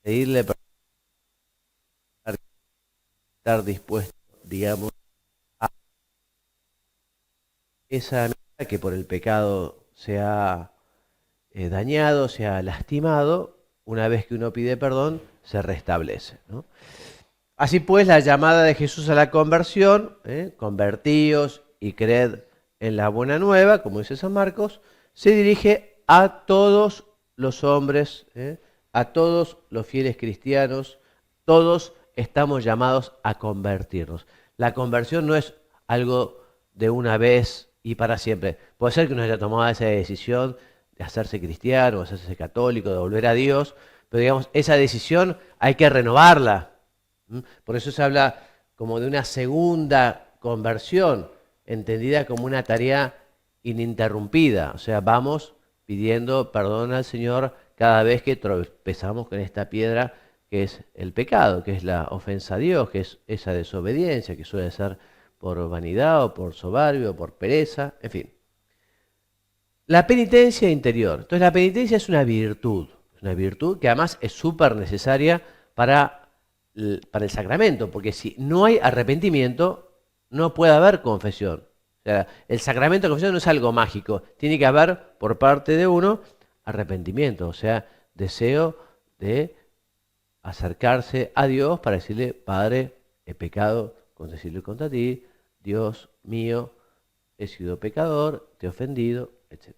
pedirle perdón, estar dispuesto, digamos, a esa amistad que por el pecado se ha dañado, se ha lastimado, una vez que uno pide perdón, se restablece, ¿no? Así pues, la llamada de Jesús a la conversión, convertíos y creed en la buena nueva, como dice San Marcos, se dirige a todos los hombres, a todos los fieles cristianos, todos estamos llamados a convertirnos. La conversión no es algo de una vez y para siempre. Puede ser que uno haya tomado esa decisión de hacerse cristiano, de hacerse católico, de volver a Dios, pero digamos, esa decisión hay que renovarla. Por eso se habla como de una segunda conversión, entendida como una tarea ininterrumpida. O sea, vamos pidiendo perdón al Señor cada vez que tropezamos con esta piedra que es el pecado, que es la ofensa a Dios, que es esa desobediencia, que suele ser por vanidad o por soberbio o por pereza, en fin. La penitencia interior. Entonces la penitencia es una virtud que además es súper necesaria para el sacramento, porque si no hay arrepentimiento, no puede haber confesión. O sea, el sacramento de confesión no es algo mágico, tiene que haber por parte de uno arrepentimiento, o sea, deseo de acercarse a Dios para decirle, Padre, he pecado con decirle contra ti, Dios mío, he sido pecador, te he ofendido, etc.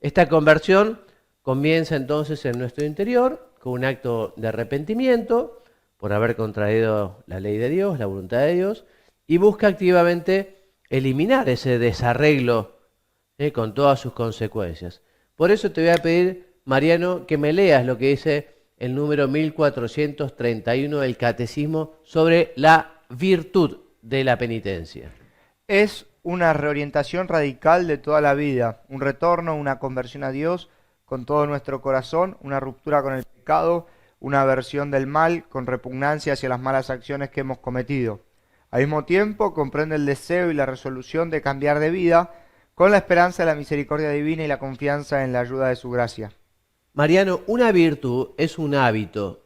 Esta conversión comienza entonces en nuestro interior con un acto de arrepentimiento por haber contraído la ley de Dios, la voluntad de Dios, y busca activamente eliminar ese desarreglo con todas sus consecuencias. Por eso te voy a pedir, Mariano, que me leas lo que dice el número 1431 del Catecismo sobre la virtud de la penitencia. Es una reorientación radical de toda la vida, un retorno, una conversión a Dios con todo nuestro corazón, una ruptura con el pecado, una aversión del mal con repugnancia hacia las malas acciones que hemos cometido. Al mismo tiempo, comprende el deseo y la resolución de cambiar de vida con la esperanza de la misericordia divina y la confianza en la ayuda de su gracia. Mariano, una virtud es y un hábito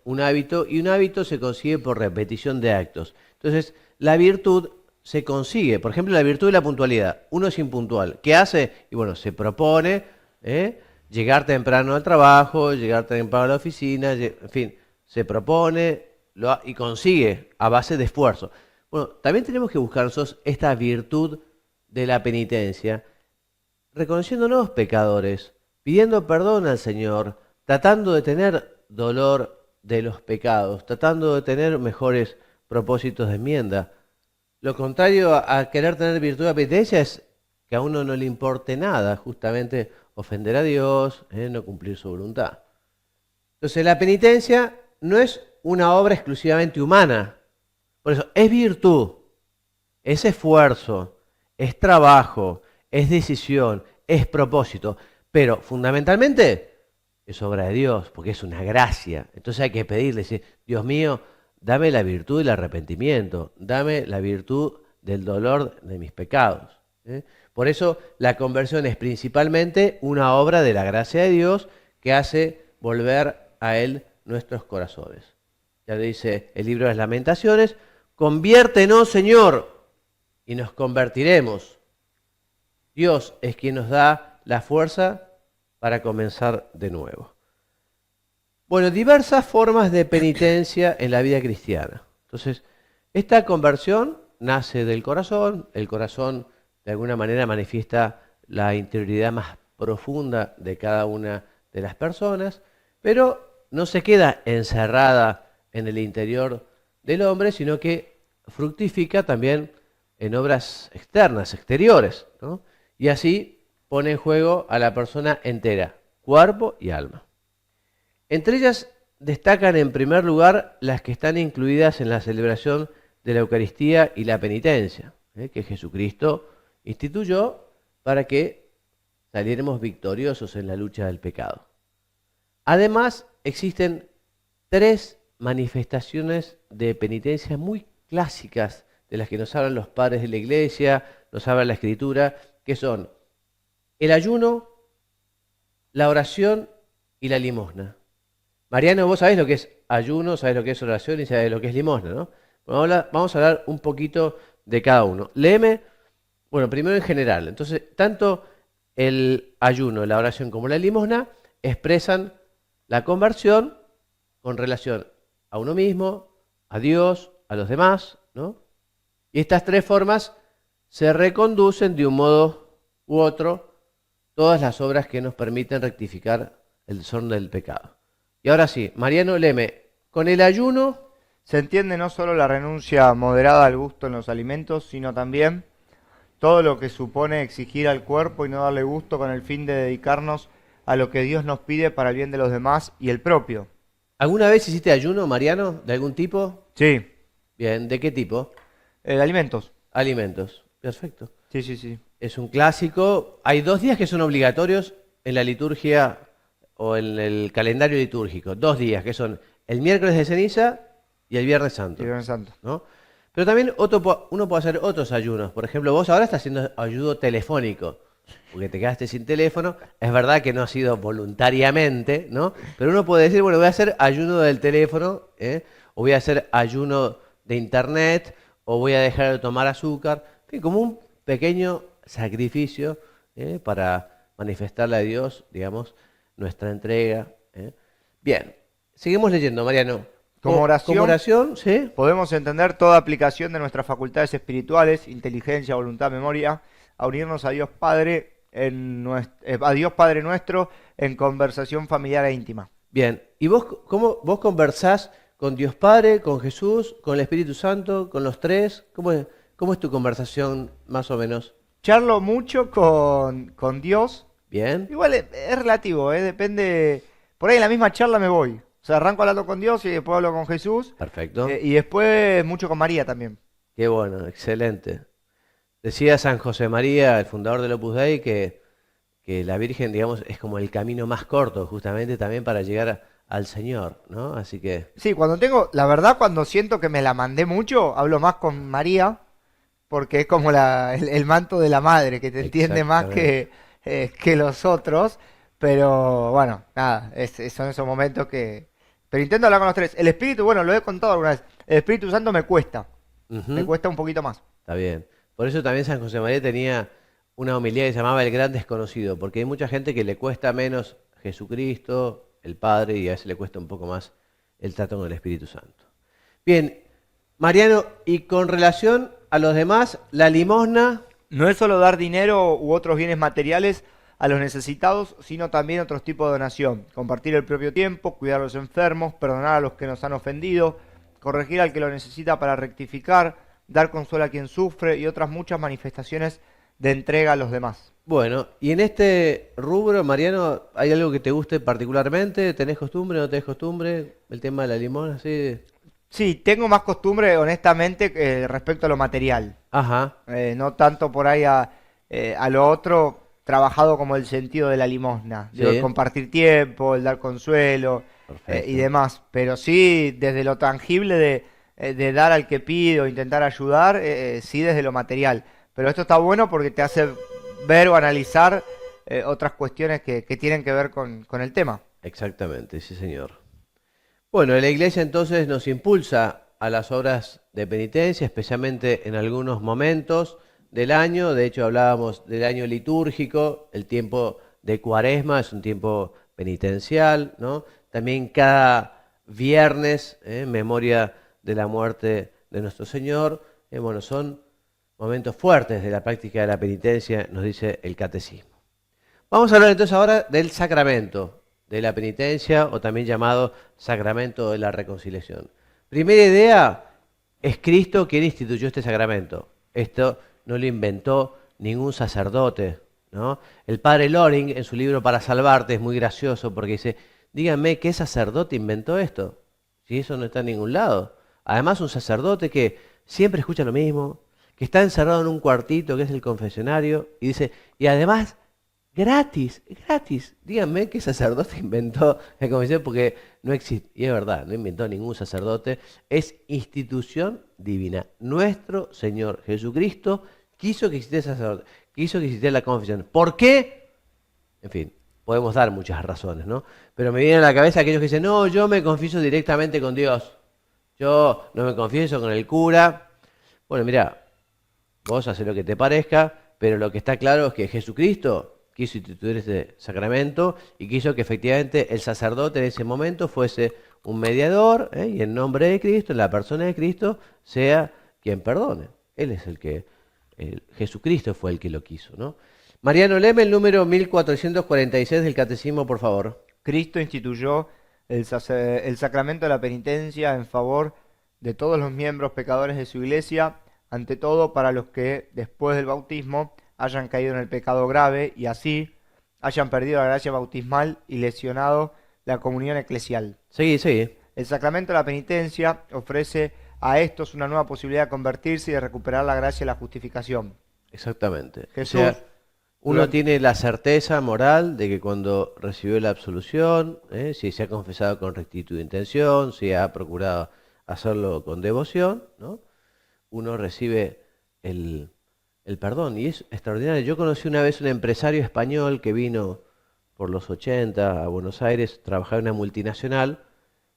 se consigue por repetición de actos. Entonces, la virtud se consigue, por ejemplo, la virtud de la puntualidad. Uno es impuntual. ¿Qué hace? Y bueno, se propone llegar temprano al trabajo, llegar temprano a la oficina, en fin, se propone y consigue a base de esfuerzo. Bueno, también tenemos que buscar nosotros esta virtud de la penitencia, reconociéndonos pecadores, pidiendo perdón al Señor, tratando de tener dolor de los pecados, tratando de tener mejores propósitos de enmienda. Lo contrario a querer tener virtud de penitencia es que a uno no le importe nada, justamente ofender a Dios, no cumplir su voluntad. Entonces la penitencia no es una obra exclusivamente humana, por eso es virtud, es esfuerzo, es trabajo, es decisión, es propósito, pero fundamentalmente es obra de Dios, porque es una gracia. Entonces hay que pedirle, decir, Dios mío, dame la virtud del arrepentimiento, dame la virtud del dolor de mis pecados. Por eso la conversión es principalmente una obra de la gracia de Dios que hace volver a Él nuestros corazones. Ya dice el libro de las Lamentaciones, conviértenos, Señor, y nos convertiremos. Dios es quien nos da la fuerza para comenzar de nuevo. Bueno, diversas formas de penitencia en la vida cristiana. Entonces, esta conversión nace del corazón, el corazón de alguna manera manifiesta la interioridad más profunda de cada una de las personas, pero no se queda encerrada en el interior del hombre, sino que fructifica también en obras externas, exteriores, ¿no? Y así pone en juego a la persona entera, cuerpo y alma. Entre ellas destacan en primer lugar las que están incluidas en la celebración de la Eucaristía y la penitencia, que Jesucristo instituyó para que saliéramos victoriosos en la lucha del pecado. Además, existen tres manifestaciones de penitencia muy clásicas de las que nos hablan los padres de la Iglesia, nos habla la Escritura, que son el ayuno, la oración y la limosna. Mariano, vos sabés lo que es ayuno, sabés lo que es oración y sabés lo que es limosna, ¿no? Bueno, vamos a hablar un poquito de cada uno. Léeme, bueno, primero en general. Entonces, tanto el ayuno, la oración como la limosna expresan la conversión con relación a uno mismo, a Dios, a los demás, ¿no? Y estas tres formas se reconducen de un modo u otro todas las obras que nos permiten rectificar el desorden del pecado. Y ahora sí, Mariano, léeme, con el ayuno, Se entiende no solo la renuncia moderada al gusto en los alimentos, sino también todo lo que supone exigir al cuerpo y no darle gusto con el fin de dedicarnos a lo que Dios nos pide para el bien de los demás y el propio. ¿alguna vez hiciste ayuno, Mariano, de algún tipo? Sí, Bien, ¿de qué tipo? alimentos. Alimentos. Perfecto. Sí, sí, sí. Es un clásico. Hay 2 días que son obligatorios en la liturgia o en el calendario litúrgico. 2 días que son el miércoles de ceniza y el viernes Y santo, Viernes Santo. ¿no? Pero también uno puede hacer otros ayunos. Por ejemplo, vos ahora estás haciendo ayuno telefónico, porque te quedaste sin teléfono. Es verdad que no ha sido voluntariamente, ¿no? Pero uno puede decir, bueno, voy a hacer ayuno del teléfono, ¿eh? O voy a hacer ayuno de internet, o voy a dejar de tomar azúcar. En fin, como un pequeño sacrificio, para manifestarle a Dios, digamos, nuestra entrega, ¿eh? Bien, seguimos leyendo, Mariano. Como Como oración, oración, ¿sí? podemos entender toda aplicación de nuestras facultades espirituales, inteligencia, voluntad, memoria, a unirnos a Dios Padre, a Dios Padre nuestro en conversación familiar e íntima. Bien, ¿y vos conversás con Dios Padre, con Jesús, con el Espíritu Santo, con los tres? ¿Cómo es tu conversación más o menos? Charlo mucho con Dios. Bien, Igual es relativo, depende. Por ahí en la misma charla me voy. O sea, arranco hablando con Dios y después hablo con Jesús. perfecto. Y después mucho con María también. Qué bueno, excelente. Decía San José María, el fundador del Opus Dei, que la Virgen, digamos, es como el camino más corto, justamente también para llegar al Señor, ¿no? Así que, Sí, la verdad, cuando siento que me la mandé mucho, hablo más con María, porque es como el manto de la madre, que te entiende más exactamente. que los otros. Pero bueno, nada, son esos momentos que. Pero intento hablar con los tres. El Espíritu, bueno, lo he contado alguna vez. El Espíritu Santo me Ujú. cuesta un poquito más. Está bien. Por eso también San José María tenía una homilía que se llamaba El Gran Desconocido, porque hay mucha gente que le cuesta menos Jesucristo, el Padre, y a veces le cuesta un poco más el trato con el Espíritu Santo. Bien, Mariano, y con relación a los demás, la limosna, No es solo dar dinero u otros bienes materiales a los necesitados, sino también otros tipos de donación. Compartir el propio tiempo, cuidar a los enfermos, perdonar a los que nos han ofendido, corregir al que lo necesita para rectificar, dar consuelo a quien sufre y otras muchas manifestaciones de entrega a los demás. bueno, y en este rubro, Mariano, ¿hay algo que te guste particularmente? ¿Tenés costumbre, no tenés costumbre? El tema de la limosna, sí. Sí, tengo más costumbre, honestamente, respecto a lo material. Ajá, No tanto por ahí a lo otro, trabajado como el sentido de la limosna, digo, el sí, compartir tiempo, el dar consuelo y perfecto. demás. Pero sí, desde lo tangible de dar al que pide o intentar ayudar, sí desde lo material. Pero esto está bueno porque te hace ver o analizar otras cuestiones que tienen que ver con el tema. Exactamente, sí, señor. Bueno, la iglesia entonces nos impulsa a las obras de penitencia, especialmente en algunos momentos del año. De hecho, hablábamos del año litúrgico, el tiempo de Cuaresma es un tiempo penitencial, ¿no? También cada viernes, en memoria de la muerte de nuestro Señor. Bueno, son momentos fuertes de la práctica de la penitencia, nos dice el catecismo. Vamos a hablar entonces ahora del sacramento de la penitencia o también llamado sacramento de la reconciliación. Primera idea, es Cristo quien instituyó este sacramento. Esto no lo inventó ningún sacerdote, ¿no? El padre Loring en su libro Para Salvarte es muy gracioso porque dice, díganme qué sacerdote inventó esto, si eso no está en ningún lado. Además un sacerdote que siempre escucha lo mismo, que está encerrado en un cuartito que es el confesionario y dice, y además gratis, gratis. Díganme qué sacerdote inventó la confesión porque no existe. Y es verdad, no inventó ningún sacerdote. Es institución divina. Nuestro Señor Jesucristo quiso que existiera el sacerdote, quiso que existiera la confesión. ¿Por qué? En fin, podemos dar muchas razones, ¿no? Pero me vienen a la cabeza aquellos que dicen, no, yo me confieso directamente con Dios. Yo no me confieso con el cura. Bueno, mira, vos haces lo que te parezca, pero lo que está claro es que Jesucristo quiso instituir ese sacramento y quiso que efectivamente el sacerdote en ese momento fuese un mediador, y en nombre de Cristo, en la persona de Cristo, sea quien perdone. Él es Jesucristo fue el que lo quiso, ¿no? Mariano, léeme el número 1446 del Catecismo, por favor. Cristo instituyó el sacramento de la penitencia en favor de todos los miembros pecadores de su iglesia, ante todo para los que, después del bautismo, hayan caído en el pecado grave y así hayan perdido la gracia bautismal y lesionado la comunión eclesial. Sí. El sacramento de la penitencia ofrece a estos una nueva posibilidad de convertirse y de recuperar la gracia y la justificación. Exactamente. Jesús, O sea, uno tiene la certeza moral de que cuando recibió la absolución, si se ha confesado con rectitud de intención, si ha procurado hacerlo con devoción, ¿no? Uno recibe el perdón. Y es extraordinario. Yo conocí una vez un empresario español que vino por los 80 a Buenos Aires, trabajaba en una multinacional,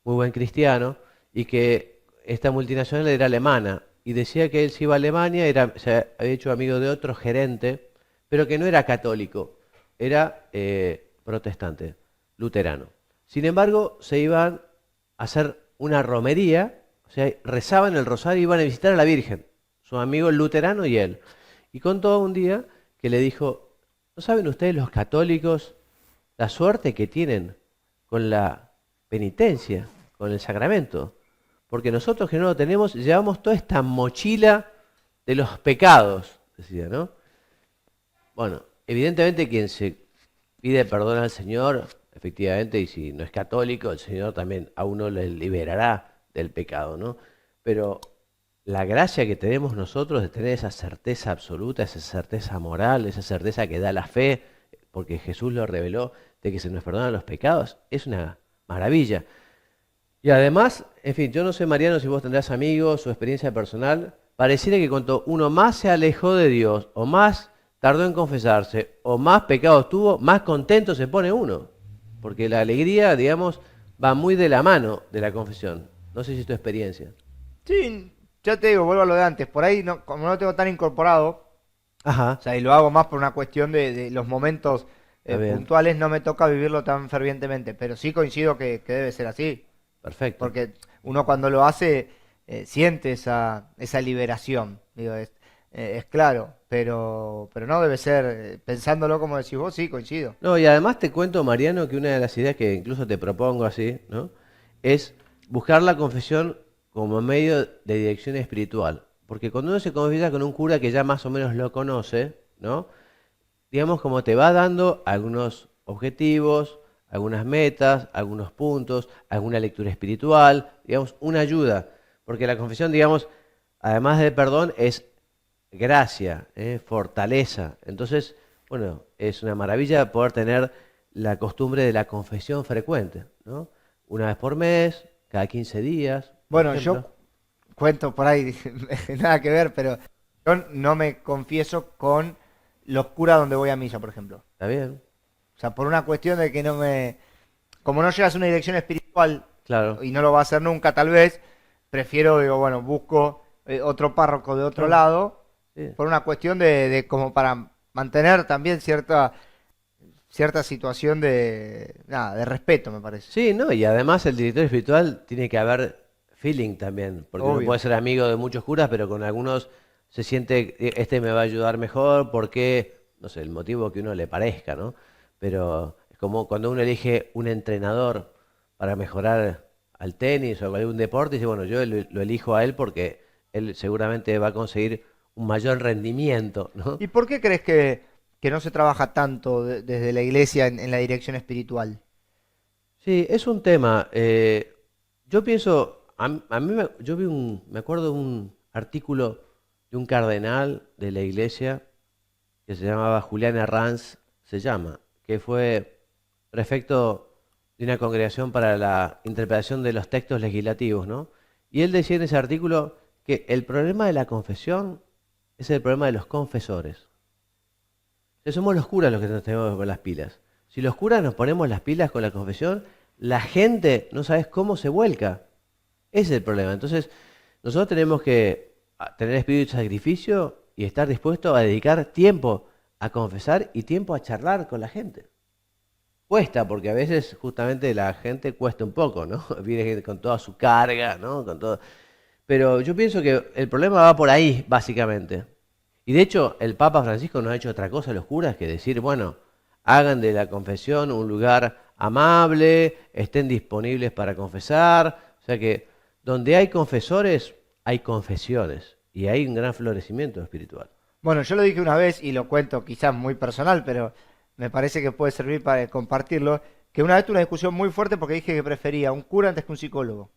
muy buen cristiano, y que esta multinacional era alemana. Y decía que él se iba a Alemania, se había hecho amigo de otro gerente, pero que no era católico, era protestante, luterano. Sin embargo, se iban a hacer una romería, o sea, rezaban el rosario y iban a visitar a la Virgen, su amigo el luterano y él. Y contó un día que le dijo, ¿no saben ustedes los católicos la suerte que tienen con la penitencia, con el sacramento? Porque nosotros que no lo tenemos, llevamos toda esta mochila de los pecados, decía, ¿no? Bueno, evidentemente quien se pide perdón al Señor, efectivamente, y si no es católico, el Señor también a uno le liberará del pecado, ¿no? Pero la gracia que tenemos nosotros de tener esa certeza absoluta, esa certeza moral, esa certeza que da la fe, porque Jesús lo reveló, de que se nos perdonan los pecados, es una maravilla. Y además, en fin, yo no sé, Mariano, si vos tendrás amigos o experiencia personal, pareciera que cuanto uno más se alejó de Dios, o más tardó en confesarse, o más pecados tuvo, más contento se pone uno. Porque la alegría, digamos, va muy de la mano de la confesión. No sé si es tu experiencia. Sí, ya te digo, vuelvo a lo de antes. Por ahí, no, como no lo tengo tan incorporado, Ajá, o sea, y lo hago más por una cuestión de los momentos está bien, puntuales, no me toca vivirlo tan fervientemente. Pero sí coincido que debe ser así. perfecto. Porque uno cuando lo hace siente esa liberación. Digo, es claro, pero no debe ser, pensándolo como decís vos, sí, coincido. No, y además te cuento, Mariano, que una de las ideas que incluso te propongo así, ¿no? Es buscar la confesión como medio de dirección espiritual. Porque cuando uno se confiesa con un cura que ya más o menos lo conoce, ¿no? Digamos, como te va dando algunos objetivos, algunas metas, algunos puntos, alguna lectura espiritual, digamos, una ayuda. Porque la confesión, digamos, además de perdón, es gracia, fortaleza. Entonces, bueno, es una maravilla poder tener la costumbre de la confesión frecuente, ¿no? Una vez por mes, cada 15 días, por Bueno, yo ejemplo. cuento por ahí, nada que ver, pero yo no me confieso con los curas donde voy a misa, por ejemplo. ¿Está bien? O sea, por una cuestión de que no me... Como no llegas a una dirección espiritual Claro. y no lo va a hacer nunca, tal vez, prefiero, digo, bueno, busco otro párroco de otro Claro. lado, Sí. por una cuestión de como para mantener también cierta situación de, nada, de respeto, me parece. Sí, ¿no? Y además el director espiritual tiene que haber feeling también, porque uno Obvio. puede ser amigo de muchos curas, pero con algunos se siente, este me va a ayudar mejor, porque, no sé, el motivo que uno le parezca, ¿no? Pero es como cuando uno elige un entrenador para mejorar al tenis o a algún deporte, y dice, bueno, yo lo elijo a él porque él seguramente va a conseguir un mayor rendimiento, ¿no? ¿Y por qué crees que no se trabaja tanto desde la iglesia en la dirección espiritual? Sí, es un tema. Yo pienso, yo me acuerdo de un artículo de un cardenal de la iglesia que se llamaba Julián Herranz, se llama, que fue prefecto de una congregación para la interpretación de los textos legislativos, ¿no? Y él decía en ese artículo que el problema de la confesión es el problema de los confesores. Somos los curas los que nos tenemos con las pilas. Si los curas nos ponemos las pilas con la confesión, la gente no sabes cómo se vuelca. Ese es el problema. Entonces, nosotros tenemos que tener espíritu de sacrificio y estar dispuestos a dedicar tiempo a confesar y tiempo a charlar con la gente. Cuesta, porque a veces justamente la gente cuesta un poco, ¿no? Viene con toda su carga, ¿no? Con todo. Pero yo pienso que el problema va por ahí, básicamente. Y de hecho, el Papa Francisco no ha hecho otra cosa a los curas que decir, bueno, hagan de la confesión un lugar amable, estén disponibles para confesar. O sea que donde hay confesores, hay confesiones. Y hay un gran florecimiento espiritual. Bueno, yo lo dije una vez y lo cuento quizás muy personal, pero me parece que puede servir para compartirlo, que una vez tuve una discusión muy fuerte porque dije que prefería un cura antes que un psicólogo.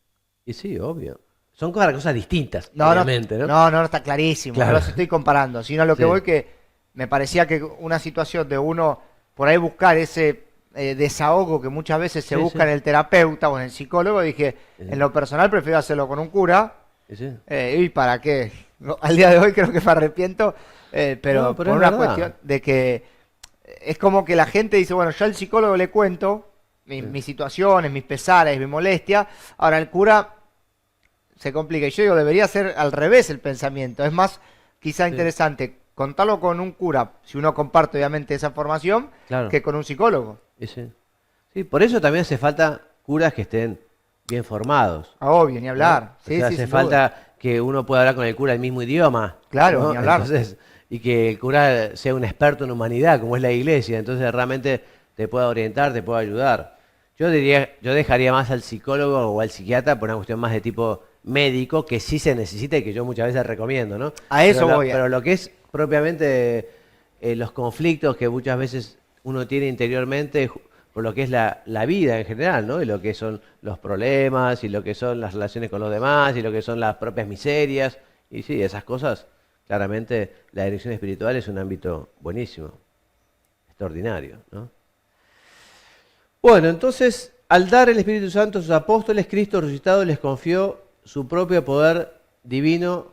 Y sí, obvio. Son cosas distintas, No, obviamente, ¿no? no, está clarísimo, Claro. no los estoy comparando, sino a lo que Sí, voy que me parecía que una situación de uno por ahí buscar ese desahogo que muchas veces se sí, busca sí, en el terapeuta o en el psicólogo, dije, sí, en lo personal prefiero hacerlo con un cura, sí, sí. ¿y para qué? No, al día de hoy creo que me arrepiento, No, pero pero por es una verdad. cuestión de que es como que la gente dice, bueno, yo al psicólogo le cuento Sí, mis situaciones, mis pesares, mi molestia, ahora el cura se complica. Y yo digo, debería ser al revés el pensamiento. Es más, quizá sí, interesante contarlo con un cura, si uno comparte obviamente esa formación, claro. que con un psicólogo. Y sí. Sí, por eso también hace falta curas que estén bien formados, Ah, obvio, ni ¿no? hablar. O Sí, sea, sí, hace sin duda. falta que uno pueda hablar con el cura el mismo idioma, Claro, ¿no? ni hablar. Entonces, y que el cura sea un experto en humanidad, como es la iglesia, entonces realmente te pueda orientar, te pueda ayudar. Yo diría, yo dejaría más al psicólogo o al psiquiatra por una cuestión más de tipo médico, que sí se necesita y que yo muchas veces recomiendo, ¿no? A eso voy. Pero lo que es propiamente los conflictos que muchas veces uno tiene interiormente por lo que es la vida en general, ¿no? Y lo que son los problemas, y lo que son las relaciones con los demás, y lo que son las propias miserias. Y sí, esas cosas, claramente la dirección espiritual es un ámbito buenísimo, extraordinario, ¿no? Bueno, entonces, al dar el Espíritu Santo a sus apóstoles, Cristo resucitado les confió su propio poder divino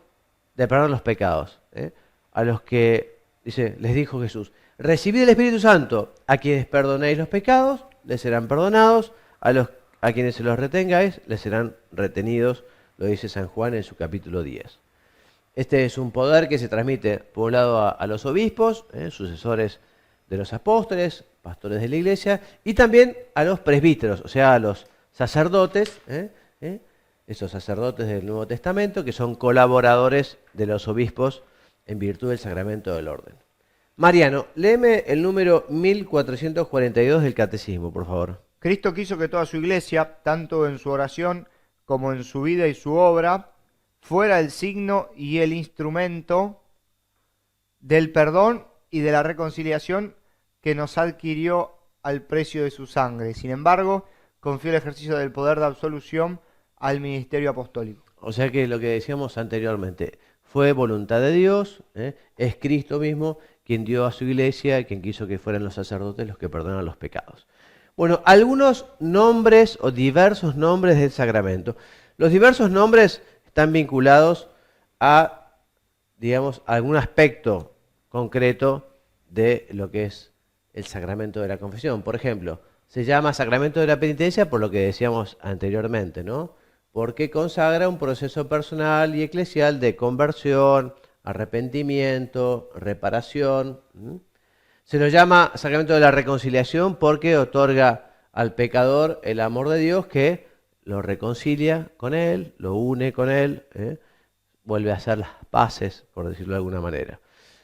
de perdonar los pecados. ¿Eh? A los que, dice, les dijo Jesús, recibid el Espíritu Santo, a quienes perdonéis los pecados, les serán perdonados, a quienes se los retengáis, les serán retenidos, lo dice San Juan en su capítulo 10. Este es un poder que se transmite, por un lado, a los obispos, sucesores de los apóstoles, pastores de la iglesia, y también a los presbíteros, o sea, a los sacerdotes, esos sacerdotes del Nuevo Testamento, que son colaboradores de los obispos en virtud del sacramento del orden. Mariano, léeme el número 1442 del Catecismo, por favor. Cristo quiso que toda su iglesia, tanto en su oración como en su vida y su obra, fuera el signo y el instrumento del perdón y de la reconciliación que nos adquirió al precio de su sangre. Sin embargo, confió el ejercicio del poder de absolución al ministerio apostólico. O sea que lo que decíamos anteriormente, fue voluntad de Dios, es Cristo mismo quien dio a su iglesia, quien quiso que fueran los sacerdotes los que perdonan los pecados. Bueno, algunos nombres o diversos nombres del sacramento. Los diversos nombres están vinculados a, digamos, algún aspecto concreto de lo que es el sacramento de la confesión. Por ejemplo, se llama sacramento de la penitencia por lo que decíamos anteriormente, ¿no? Porque consagra un proceso personal y eclesial de conversión, arrepentimiento, reparación. Se lo llama sacramento de la reconciliación porque otorga al pecador el amor de Dios que lo reconcilia con Él, lo une con Él, vuelve a hacer las paces, por decirlo de alguna manera.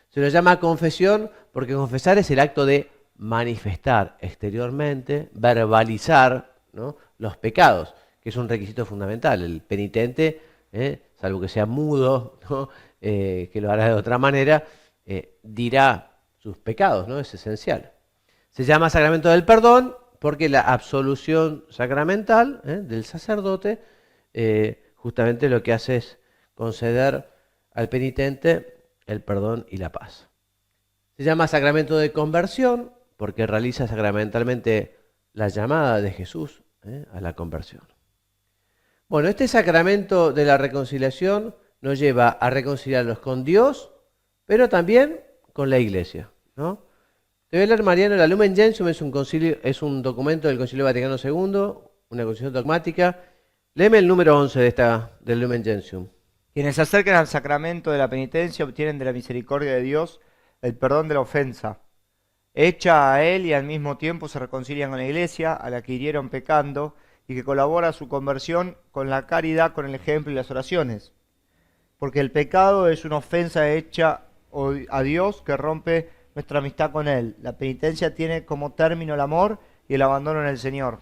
Se lo llama confesión porque confesar es el acto de manifestar exteriormente, verbalizar, ¿no?, los pecados, que es un requisito fundamental. El penitente, salvo que sea mudo, ¿no?, que lo hará de otra manera, dirá sus pecados, ¿no? Es esencial. Se llama sacramento del perdón porque la absolución sacramental del sacerdote justamente lo que hace es conceder al penitente el perdón y la paz. Se llama sacramento de conversión porque realiza sacramentalmente la llamada de Jesús a la conversión. Bueno, este sacramento de la reconciliación nos lleva a reconciliarnos con Dios, pero también con la iglesia, ¿no? Te voy a leer, Mariano, la Lumen Gentium es un concilio, es un documento del Concilio Vaticano II, una constitución dogmática. Léeme el número 11 del Lumen Gentium. Quienes se acerquen al sacramento de la penitencia obtienen de la misericordia de Dios el perdón de la ofensa, hecha a él, y al mismo tiempo se reconcilian con la Iglesia, a la que hirieron pecando, y que colabora a su conversión con la caridad, con el ejemplo y las oraciones. Porque el pecado es una ofensa hecha a Dios que rompe nuestra amistad con Él. La penitencia tiene como término el amor y el abandono en el Señor.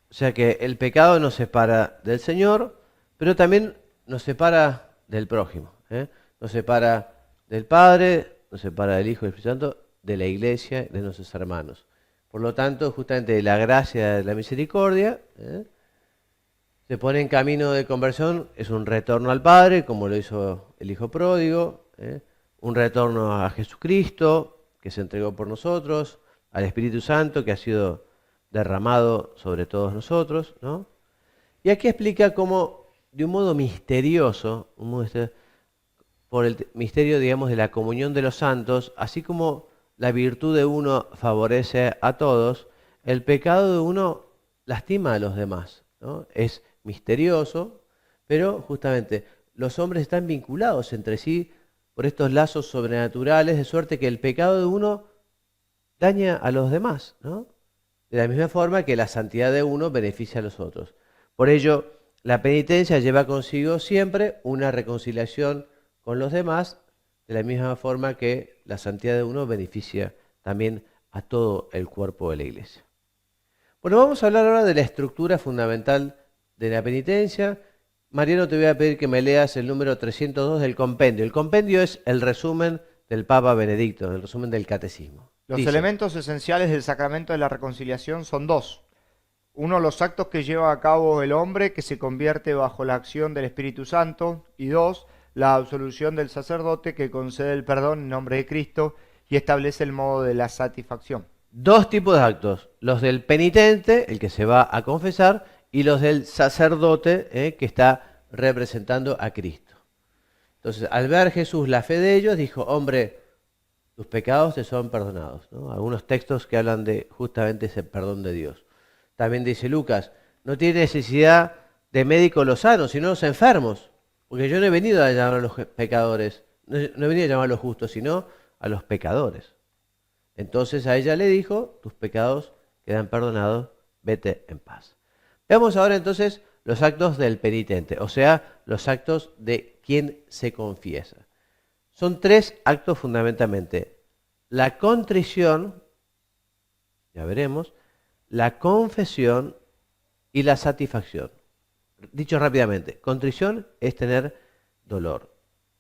O sea que el pecado nos separa del Señor, pero también nos separa del prójimo, ¿eh? Nos separa del Padre, nos separa del Hijo y del Espíritu Santo, de la Iglesia, de nuestros hermanos. Por lo tanto, justamente la gracia de la misericordia se pone en camino de conversión, es un retorno al Padre, como lo hizo el Hijo pródigo, un retorno a Jesucristo, que se entregó por nosotros, al Espíritu Santo, que ha sido derramado sobre todos nosotros, ¿no? Y aquí explica cómo, de un modo misterioso, por el misterio, digamos, de la comunión de los santos, así como la virtud de uno favorece a todos, el pecado de uno lastima a los demás, ¿no? Es misterioso, pero justamente los hombres están vinculados entre sí por estos lazos sobrenaturales, de suerte que el pecado de uno daña a los demás, ¿no? De la misma forma que la santidad de uno beneficia a los otros. Por ello, la penitencia lleva consigo siempre una reconciliación con los demás, de la misma forma que la santidad de uno beneficia también a todo el cuerpo de la Iglesia. Bueno, vamos a hablar ahora de la estructura fundamental de la penitencia. Mariano, te voy a pedir que me leas el número 302 del compendio. El compendio es el resumen del Papa Benedicto, el resumen del catecismo. Los Dice: elementos esenciales del sacramento de la reconciliación son dos. Uno, los actos que lleva a cabo el hombre que se convierte bajo la acción del Espíritu Santo. Y dos, la absolución del sacerdote que concede el perdón en nombre de Cristo y establece el modo de la satisfacción. Dos tipos de actos, los del penitente, el que se va a confesar, y los del sacerdote, que está representando a Cristo. Entonces, al ver Jesús la fe de ellos, dijo: hombre, tus pecados te son perdonados, ¿no? Algunos textos que hablan de justamente ese perdón de Dios. También dice Lucas: no tiene necesidad de médicos los sanos, sino los enfermos, porque yo no he venido a llamar a los pecadores, no he venido a llamar a los justos, sino a los pecadores. Entonces a ella le dijo: tus pecados quedan perdonados, vete en paz. Veamos ahora entonces los actos del penitente, o sea, los actos de quien se confiesa. Son tres actos fundamentalmente: la contrición, ya veremos, la confesión y la satisfacción. Dicho rápidamente, contrición es tener dolor,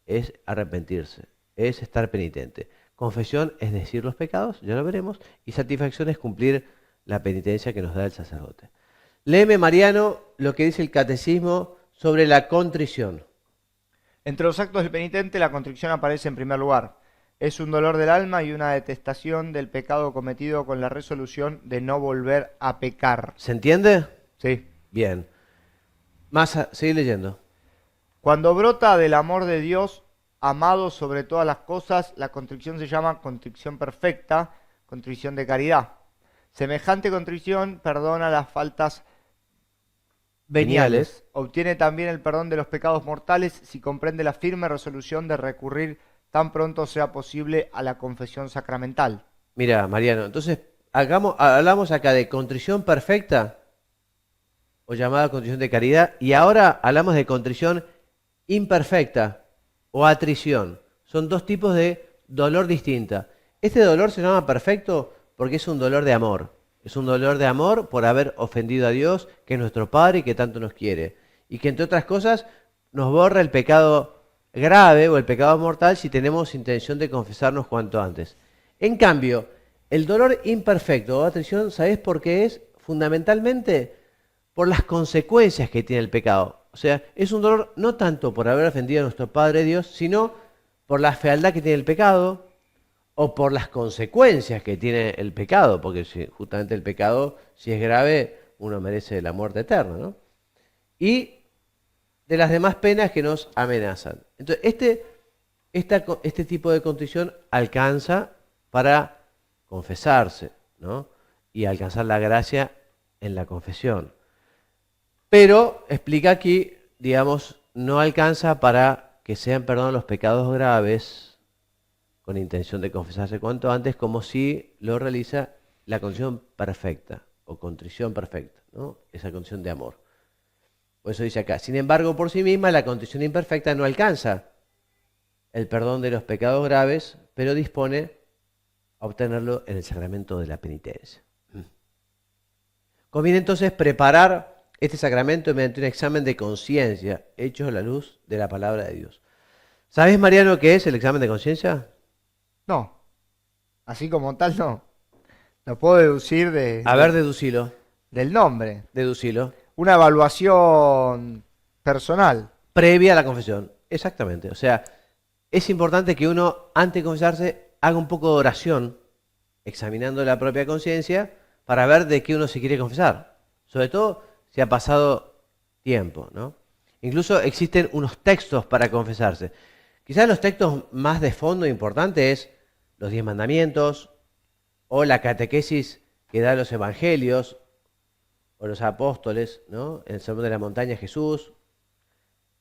es arrepentirse, es estar penitente. Confesión es decir los pecados, ya lo veremos, y satisfacción es cumplir la penitencia que nos da el sacerdote. Léeme, Mariano, lo que dice el catecismo sobre la contrición. Entre los actos del penitente, la contrición aparece en primer lugar. Es un dolor del alma y una detestación del pecado cometido con la resolución de no volver a pecar. ¿Se entiende? Sí. Bien. Sigue leyendo. Cuando brota del amor de Dios, amado sobre todas las cosas, la contrición se llama contrición perfecta, contrición de caridad. Semejante contrición perdona las faltas veniales. Obtiene también el perdón de los pecados mortales si comprende la firme resolución de recurrir tan pronto sea posible a la confesión sacramental. Mira, Mariano, entonces hablamos acá de contrición perfecta, o llamada contrición de caridad, y ahora hablamos de contrición imperfecta o atrición. Son dos tipos de dolor distinta. Este dolor se llama perfecto porque es un dolor de amor. Es un dolor de amor por haber ofendido a Dios, que es nuestro Padre y que tanto nos quiere. Y que, entre otras cosas, nos borra el pecado grave o el pecado mortal si tenemos intención de confesarnos cuanto antes. En cambio, el dolor imperfecto o atrición, ¿sabés por qué es? Fundamentalmente por las consecuencias que tiene el pecado. O sea, es un dolor no tanto por haber ofendido a nuestro Padre Dios, sino por la fealdad que tiene el pecado o por las consecuencias que tiene el pecado, porque justamente el pecado, si es grave, uno merece la muerte eterna, ¿no? Y de las demás penas que nos amenazan. Entonces, este tipo de contrición alcanza para confesarse, ¿no? Y alcanzar la gracia en la confesión. Pero explica aquí, digamos, no alcanza para que sean perdonados los pecados graves con intención de confesarse cuanto antes, como si lo realiza la condición perfecta o contrición perfecta, ¿no? Esa condición de amor. Por eso dice acá, sin embargo, por sí misma la condición imperfecta no alcanza el perdón de los pecados graves, pero dispone a obtenerlo en el sacramento de la penitencia. Conviene entonces preparar este sacramento mediante un examen de conciencia hecho a la luz de la palabra de Dios. ¿Sabes, Mariano, qué es el examen de conciencia? No, así como tal no. Lo puedo deducir A ver, deducilo, del nombre. deducilo. Una evaluación personal. Previa a la confesión, exactamente. O sea, es importante que uno, antes de confesarse, haga un poco de oración, examinando la propia conciencia, para ver de qué uno se quiere confesar. Sobre todo si ha pasado tiempo, ¿no? Incluso existen unos textos para confesarse. Quizás los textos más de fondo importantes es los 10 mandamientos, o la catequesis que da los evangelios, o los apóstoles, ¿no? En el Sermón de la Montaña Jesús.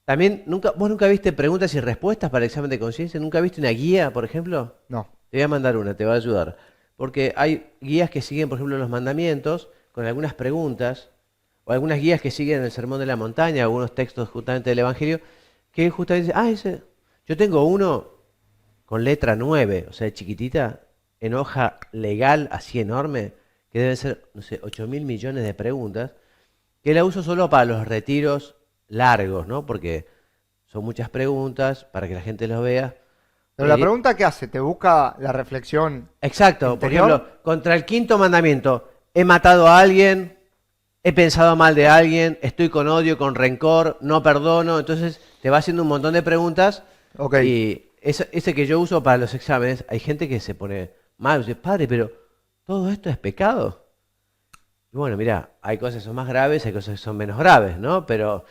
También, vos nunca viste preguntas y respuestas para el examen de conciencia, nunca viste una guía, por ejemplo. No. Te voy a mandar una, te va a ayudar. Porque hay guías que siguen, por ejemplo, los mandamientos con algunas preguntas, o algunas guías que siguen el Sermón de la Montaña, algunos textos justamente del Evangelio, que justamente dicen, yo tengo uno con letra 9, o sea, chiquitita, en hoja legal, así enorme, que deben ser, no sé, 8.000 millones de preguntas, que la uso solo para los retiros largos, ¿no? Porque son muchas preguntas para que la gente los vea. Pero la pregunta que hace, ¿te busca la reflexión Exacto, interior? por ejemplo, contra el 5.º mandamiento, he matado a alguien, he pensado mal de alguien, estoy con odio, con rencor, no perdono, entonces te va haciendo un montón de preguntas. Ok. Y ese que yo uso para los exámenes, hay gente que se pone mal, dice, padre, pero ¿todo esto es pecado? Y bueno, mira, hay cosas que son más graves, hay cosas que son menos graves, ¿no? Pero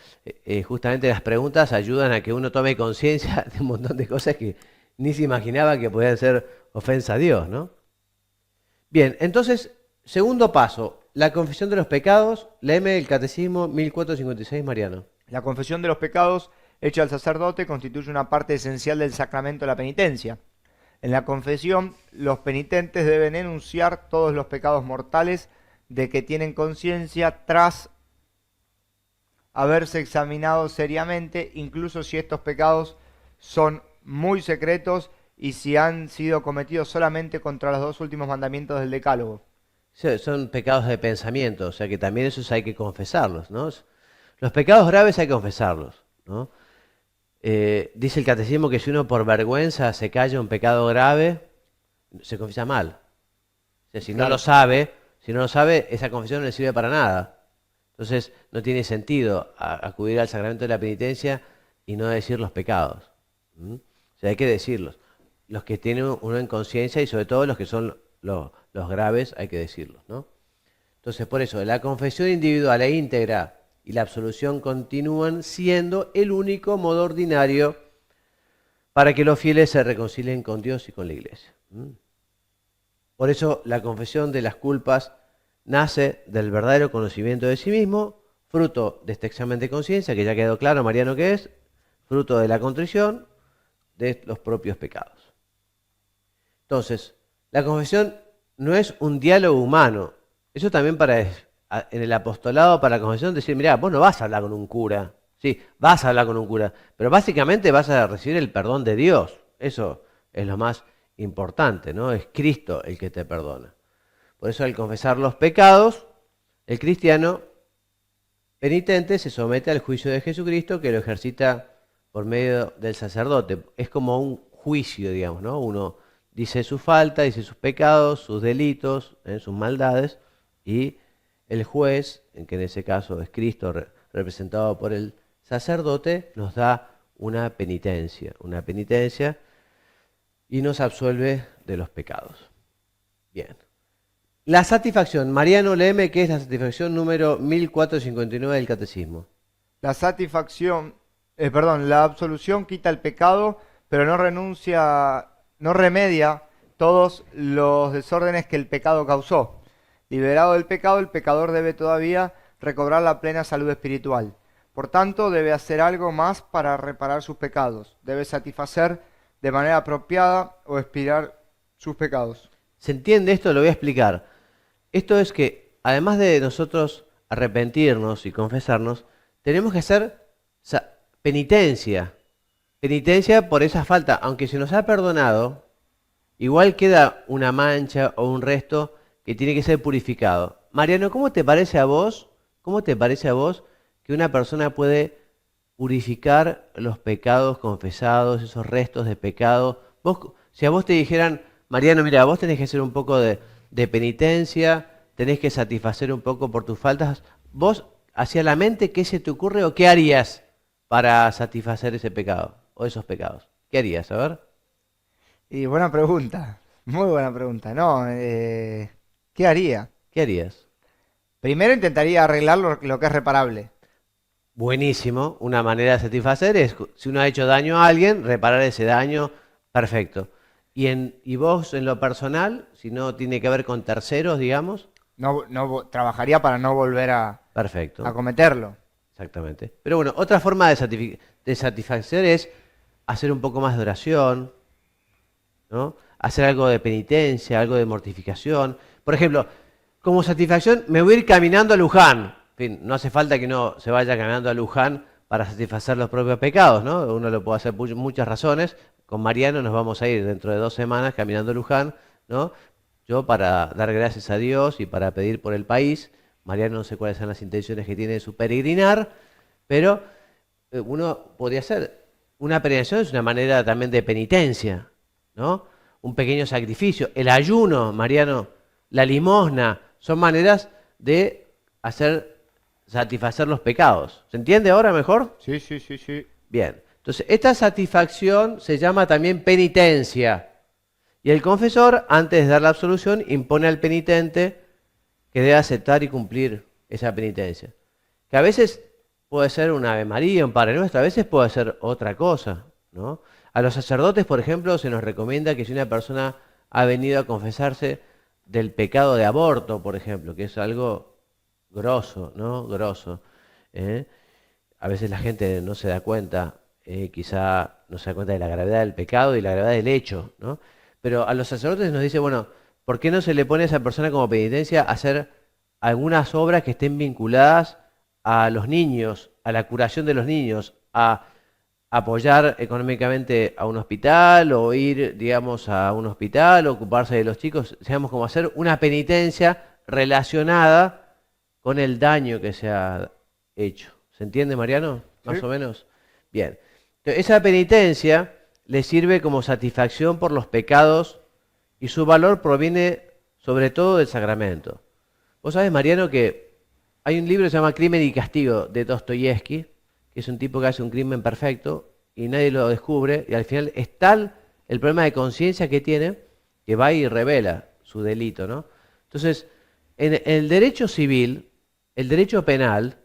justamente las preguntas ayudan a que uno tome conciencia de un montón de cosas que ni se imaginaba que podían ser ofensa a Dios, ¿no? Bien, entonces, segundo paso, la confesión de los pecados, léeme el Catecismo 1456, Mariano. La confesión de los pecados hecha al sacerdote constituye una parte esencial del sacramento de la penitencia. En la confesión, los penitentes deben enunciar todos los pecados mortales de que tienen conciencia tras haberse examinado seriamente, incluso si estos pecados son muy secretos y si han sido cometidos solamente contra los 2 últimos mandamientos del Decálogo. Sí, son pecados de pensamiento, o sea que también esos hay que confesarlos, ¿no? Los pecados graves hay que confesarlos, ¿no? Dice el Catecismo que si uno por vergüenza se calla un pecado grave, se confiesa mal. O sea, si no lo sabe, esa confesión no le sirve para nada. Entonces no tiene sentido acudir al sacramento de la penitencia y no decir los pecados. ¿Mm? O sea, hay que decirlos. Los que tienen uno en conciencia y sobre todo los que son los graves hay que decirlos, ¿no? Entonces por eso la confesión individual e íntegra y la absolución continúan siendo el único modo ordinario para que los fieles se reconcilien con Dios y con la Iglesia. Por eso la confesión de las culpas nace del verdadero conocimiento de sí mismo, fruto de este examen de conciencia, que ya quedó claro, Mariano, que es, fruto de la contrición de los propios pecados. Entonces, la confesión no es un diálogo humano. Eso también en el apostolado para la confesión, decir, mirá, vos no vas a hablar con un cura. Sí, vas a hablar con un cura, pero básicamente vas a recibir el perdón de Dios. Eso es lo más importante, ¿no? Es Cristo el que te perdona. Por eso al confesar los pecados, el cristiano penitente se somete al juicio de Jesucristo, que lo ejercita por medio del sacerdote. Es como un juicio, digamos, ¿no? Uno dice su falta, dice sus pecados, sus delitos, sus maldades, y el juez, en que en ese caso es Cristo representado por el sacerdote, nos da una penitencia y nos absuelve de los pecados. Bien. La satisfacción. Mariano, léeme qué es la satisfacción número 1459 del Catecismo. La absolución quita el pecado, pero no remedia todos los desórdenes que el pecado causó. Liberado del pecado, el pecador debe todavía recobrar la plena salud espiritual. Por tanto, debe hacer algo más para reparar sus pecados. Debe satisfacer de manera apropiada o expiar sus pecados. ¿Se entiende esto? Lo voy a explicar. Esto es que, además de nosotros arrepentirnos y confesarnos, tenemos que hacer penitencia. Penitencia por esa falta. Aunque se nos ha perdonado, igual queda una mancha o un resto que tiene que ser purificado. Mariano, ¿cómo te parece a vos? ¿Cómo te parece a vos que una persona puede purificar los pecados confesados, esos restos de pecado? Si a vos te dijeran, Mariano, mira, vos tenés que hacer un poco de penitencia, tenés que satisfacer un poco por tus faltas, vos, hacia la mente, ¿qué se te ocurre o qué harías para satisfacer ese pecado o esos pecados? ¿Qué harías? A ver. Y buena pregunta, muy buena pregunta. No, ¿qué haría? ¿Qué harías? Primero intentaría arreglar lo que es reparable. Buenísimo. Una manera de satisfacer es, si uno ha hecho daño a alguien, reparar ese daño, perfecto. Y vos, en lo personal, si no tiene que ver con terceros, digamos, No trabajaría para no volver a perfecto. cometerlo. Exactamente. Pero bueno, otra forma de satisfacer es hacer un poco más de oración, ¿no? Hacer algo de penitencia, algo de mortificación. Por ejemplo, como satisfacción, me voy a ir caminando a Luján. En fin, no hace falta que uno se vaya caminando a Luján para satisfacer los propios pecados, ¿no? Uno lo puede hacer por muchas razones. Con Mariano nos vamos a ir dentro de 2 semanas caminando a Luján, ¿no? Yo para dar gracias a Dios y para pedir por el país. Mariano no sé cuáles son las intenciones que tiene de su peregrinar, pero uno podría hacer. Una peregrinación es una manera también de penitencia, ¿no? Un pequeño sacrificio. El ayuno, Mariano, la limosna, son maneras de satisfacer los pecados. ¿Se entiende ahora mejor? Sí, sí, sí, sí. Bien. Entonces, esta satisfacción se llama también penitencia. Y el confesor, antes de dar la absolución, impone al penitente que debe aceptar y cumplir esa penitencia. Que a veces puede ser un Ave María, un Padre Nuestro, a veces puede ser otra cosa, ¿no? A los sacerdotes, por ejemplo, se nos recomienda que si una persona ha venido a confesarse del pecado de aborto, por ejemplo, que es algo grosso, ¿no? Grosso. A veces la gente no se da cuenta, quizá no se da cuenta de la gravedad del pecado y la gravedad del hecho, ¿no? Pero a los sacerdotes nos dice, bueno, ¿por qué no se le pone a esa persona como penitencia a hacer algunas obras que estén vinculadas a los niños, a la curación de los niños, a apoyar económicamente a un hospital o ir, digamos, a un hospital, o ocuparse de los chicos, digamos, como hacer una penitencia relacionada con el daño que se ha hecho? ¿Se entiende, Mariano? Más Sí. o menos. Bien. Entonces, esa penitencia le sirve como satisfacción por los pecados y su valor proviene sobre todo del sacramento. Vos sabés, Mariano, que hay un libro que se llama Crimen y Castigo de Dostoyevsky, que es un tipo que hace un crimen perfecto y nadie lo descubre, y al final es tal el problema de conciencia que tiene que va y revela su delito, ¿no? Entonces, en el derecho civil, el derecho penal,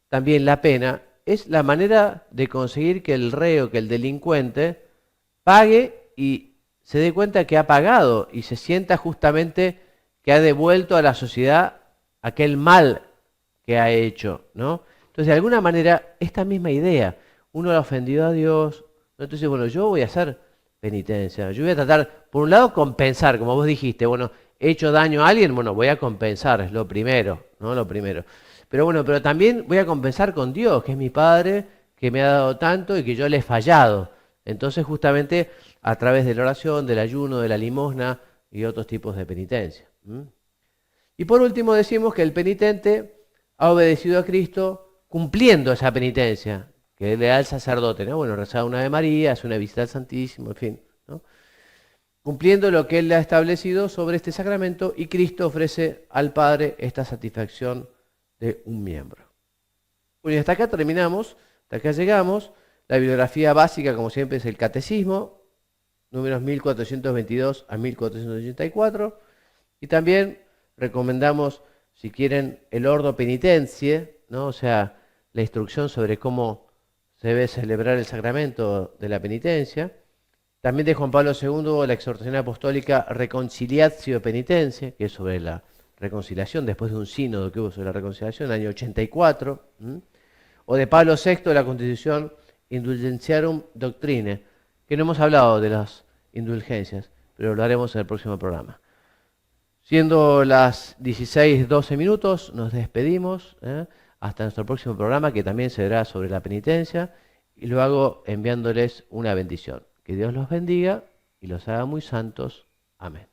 también la pena, es la manera de conseguir que el reo, que el delincuente, pague y se dé cuenta que ha pagado y se sienta justamente que ha devuelto a la sociedad aquel mal que ha hecho, ¿no? Entonces, de alguna manera, esta misma idea, uno ha ofendido a Dios, ¿no? Entonces, bueno, yo voy a hacer penitencia, yo voy a tratar, por un lado, compensar, como vos dijiste, bueno, he hecho daño a alguien, bueno, voy a compensar, es lo primero, ¿no? Lo primero. Pero bueno, pero también voy a compensar con Dios, que es mi Padre, que me ha dado tanto y que yo le he fallado. Entonces, justamente, a través de la oración, del ayuno, de la limosna y otros tipos de penitencia. Y por último decimos que el penitente ha obedecido a Cristo cumpliendo esa penitencia que le da el sacerdote, ¿no? Bueno, rezar una Ave María, hacer una visita al Santísimo, en fin, ¿no? Cumpliendo lo que él ha establecido sobre este sacramento, y Cristo ofrece al Padre esta satisfacción de un miembro. Bueno, y hasta acá terminamos, hasta acá llegamos. La bibliografía básica, como siempre, es el Catecismo, números 1422 a 1484, y también recomendamos, si quieren, el Ordo Penitentie, ¿no? O sea, la instrucción sobre cómo se debe celebrar el sacramento de la penitencia, También de Juan Pablo II, la exhortación apostólica Reconciliatio Penitense, que es sobre la reconciliación, después de un sínodo que hubo sobre la reconciliación, en el año 84. O de Pablo VI, la Constitución Indulgentiarum Doctrine, que no hemos hablado de las indulgencias, pero lo haremos en el próximo programa. Siendo las 16:12 minutos, nos despedimos, hasta nuestro próximo programa, que también será sobre la penitencia, y lo hago enviándoles una bendición. Que Dios los bendiga y los haga muy santos. Amén.